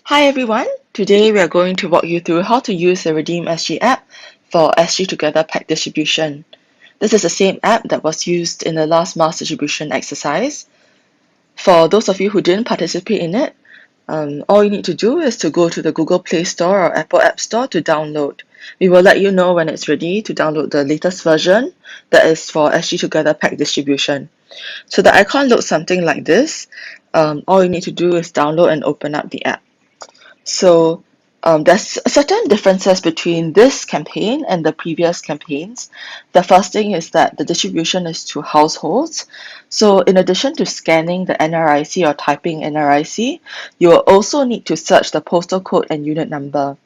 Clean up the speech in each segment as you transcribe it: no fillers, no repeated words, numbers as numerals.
Hi everyone, today we are going to walk you through how to use the RedeemSG app for SGTogether pack distribution. This is the same app that was used in the last mass distribution exercise. For those of you who didn't participate in it, all you need to do is to go to the Google Play Store or Apple App Store to download. We will let you know when it's ready to download the latest version that is for SGTogether pack distribution. So the icon looks something like this. All you need to do is download and open up the app. So there's certain differences between this campaign and the previous campaigns. The first thing is that the distribution is to households. So in addition to scanning the NRIC or typing NRIC, you will also need to search the postal code and unit number.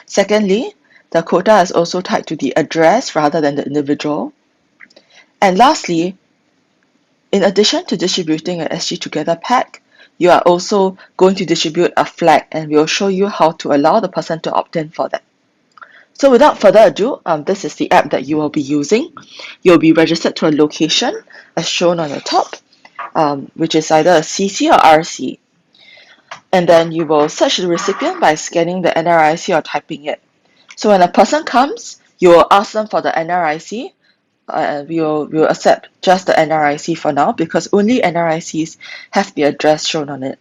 Secondly, the quota is also tied to the address rather than the individual. And lastly, in addition to distributing an SGTogether pack, you are also going to distribute a flag, and we'll show you how to allow the person to opt in for that. So without further ado, this is the app that you will be using. You'll be registered to a location as shown on the top, which is either a CC or RC. And then you will search the recipient by scanning the NRIC or typing it. So when a person comes, you will ask them for the NRIC. We'll accept just the NRIC for now because only NRICs have the address shown on it.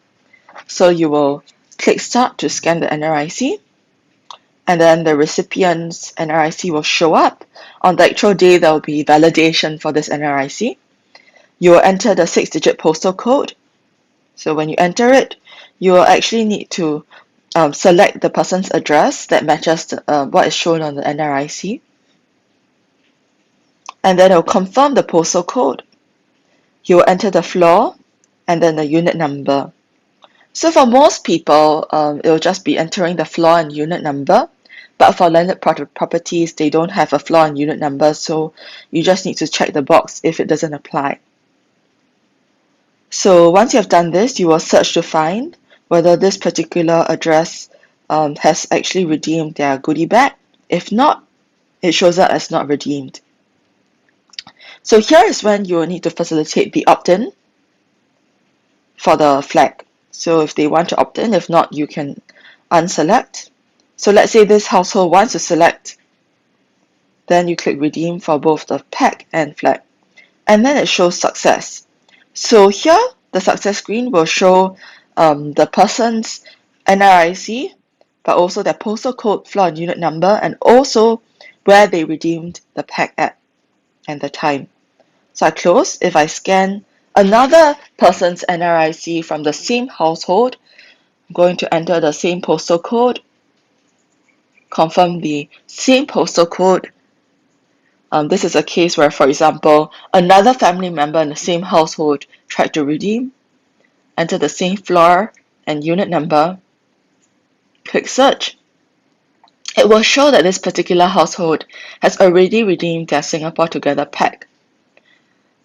So you will click Start to scan the NRIC, and then the recipient's NRIC will show up. On the actual day, there will be validation for this NRIC. You will enter the 6-digit postal code. So when you enter it, you will actually need to select the person's address that matches what is shown on the NRIC. And then it will confirm the postal code. You will enter the floor and then the unit number. So for most people, it will just be entering the floor and unit number. But for landed properties, they don't have a floor and unit number, so you just need to check the box if it doesn't apply. So once you have done this, you will search to find whether this particular address has actually redeemed their goodie bag. If not, it shows up as not redeemed. So here is when you will need to facilitate the opt-in for the flag. So if they want to opt in, if not, you can unselect. So let's say this household wants to select, then you click redeem for both the pack and flag, and then it shows success. So here, the success screen will show the person's NRIC, but also their postal code, floor and unit number, and also where they redeemed the pack at and the time. So I close. If I scan another person's NRIC from the same household, I'm going to enter the same postal code, confirm the same postal code. This is a case where, for example, another family member in the same household tried to redeem, enter the same floor and unit number, click search. It will show that this particular household has already redeemed their Singapore Together pack.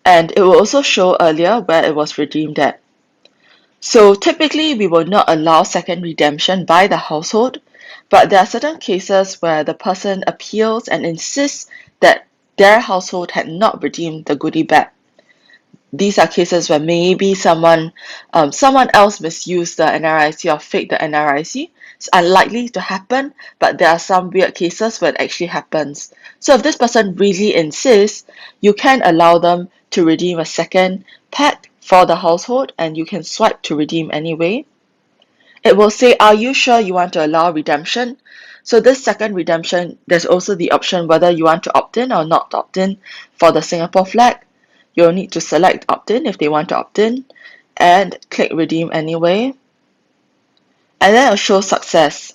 And it will also show earlier where it was redeemed at. So typically, we will not allow second redemption by the household, but there are certain cases where the person appeals and insists that their household had not redeemed the goodie bag. These are cases where maybe someone else misused the NRIC or faked the NRIC. It's unlikely to happen, but there are some weird cases where it actually happens. So if this person really insists, you can allow them to redeem a second pack for the household, and you can swipe to redeem anyway. It will say, are you sure you want to allow redemption? So this second redemption, there's also the option whether you want to opt in or not opt in. For the Singapore flag, you'll need to select opt in if they want to opt in and click redeem anyway. And then it'll show success.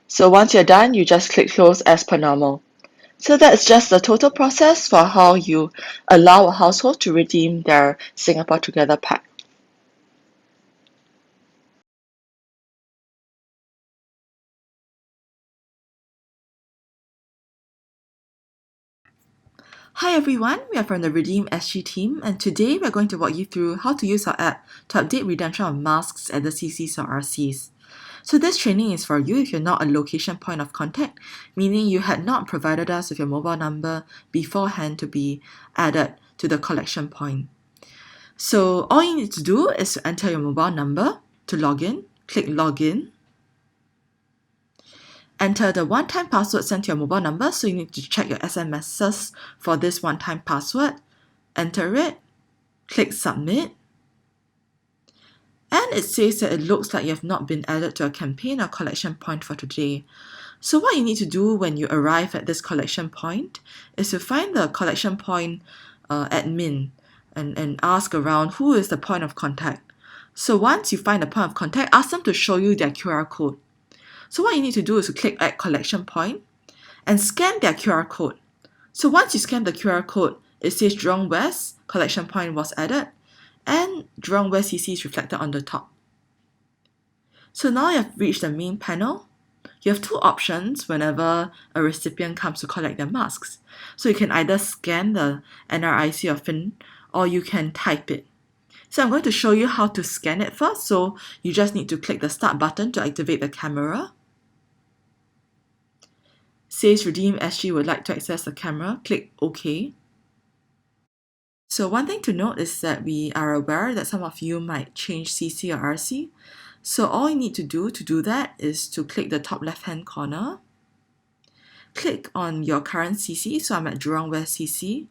So once you're done, you just click close as per normal. So that's just the total process for how you allow a household to redeem their Singapore Together pack. Hi everyone, we are from the RedeemSG team, and today we're going to walk you through how to use our app to update redemption of masks at the CCs or RCs. So this training is for you if you're not a location point of contact, meaning you had not provided us with your mobile number beforehand to be added to the collection point. So all you need to do is to enter your mobile number to log in, click login, Enter the one-time password sent to your mobile number, so you need to check your SMSs for this one-time password. Enter it, click submit, and it says that it looks like you have not been added to a campaign or collection point for today. So what you need to do when you arrive at this collection point is to find the collection point admin and ask around who is the point of contact. So once you find the point of contact, ask them to show you their QR code. So what you need to do is to click Add Collection Point and scan their QR code. So once you scan the QR code, it says Jurong West Collection Point was added and Jurong West CC is reflected on the top. So now you have reached the main panel. You have two options whenever a recipient comes to collect their masks. So you can either scan the NRIC or PIN or you can type it. So I'm going to show you how to scan it first. So you just need to click the start button to activate the camera. Says RedeemSG would like to access the camera. Click OK. So one thing to note is that we are aware that some of you might change CC or RC. So all you need to do that is to click the top left-hand corner. Click on your current CC. So I'm at Jurong West CC.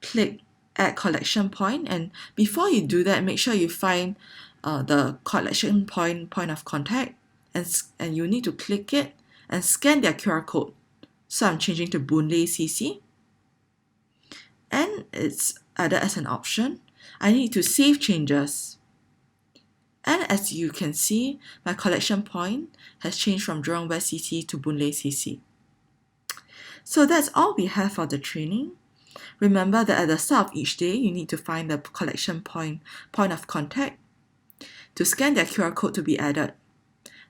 Click Add Collection Point, and before you do that, make sure you find the collection point of contact, and you need to click it and scan their QR code. So I'm changing to Boon Lay CC, and it's added as an option. I need to save changes, and as you can see, my collection point has changed from Jurong West CC to Boon Lay CC. So that's all we have for the training. Remember that at the start of each day, you need to find the collection point of contact to scan their QR code to be added.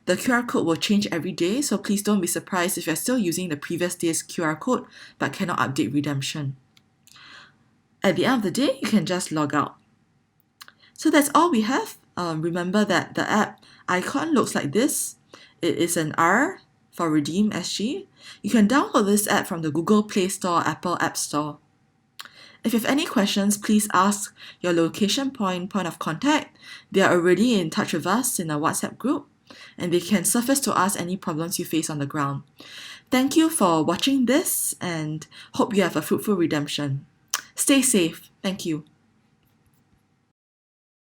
The QR code will change every day, so please don't be surprised if you're still using the previous day's QR code but cannot update redemption. At the end of the day, you can just log out. So that's all we have. Remember that the app icon looks like this. It is an R for RedeemSG. You can download this app from the Google Play Store or Apple App Store. If you have any questions, please ask your location point of contact. They are already in touch with us in a WhatsApp group, and they can surface to us any problems you face on the ground. Thank you for watching this and hope you have a fruitful redemption. Stay safe. Thank you.